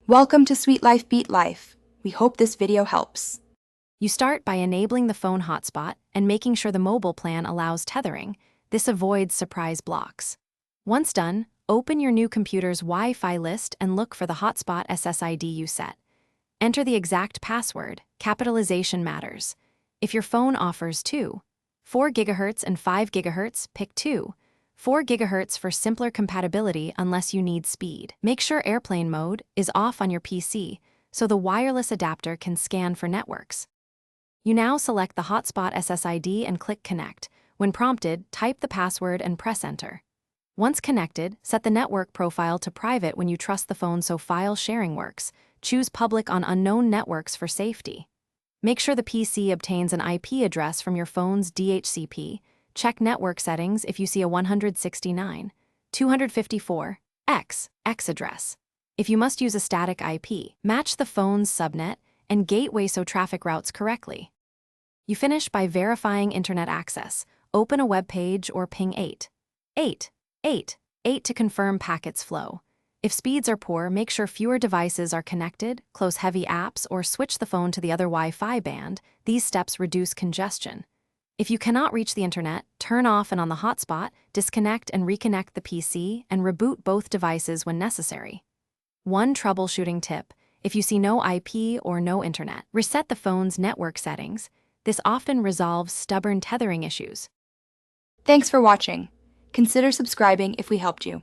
Welcome to Sweet Life Beat Life. We hope this video helps. You start by enabling the phone hotspot and making sure the mobile plan allows tethering. This avoids surprise blocks. Once done, open your new computer's Wi-Fi list and look for the hotspot SSID you set. Enter the exact password. Capitalization matters. If your phone offers 4 GHz and 5 GHz, pick 4 GHz for simpler compatibility unless you need speed. Make sure airplane mode is off on your PC so the wireless adapter can scan for networks. You now select the hotspot SSID and click Connect. When prompted, type the password and press Enter. Once connected, set the network profile to private when you trust the phone so file sharing works. Choose public on unknown networks for safety. Make sure the PC obtains an IP address from your phone's DHCP. Check network settings if you see a 169.254.x address. If you must use a static IP, match the phone's subnet and gateway so traffic routes correctly. You finish by verifying internet access. Open a web page or ping 888 to confirm packets flow. If speeds are poor, make sure fewer devices are connected, close heavy apps, or switch the phone to the other Wi-Fi band. These steps reduce congestion. If you cannot reach the internet, turn off and on the hotspot, disconnect and reconnect the PC, and reboot both devices when necessary. One troubleshooting tip: if you see no IP or no internet, reset the phone's network settings. This often resolves stubborn tethering issues. Thanks for watching. Consider subscribing if we helped you.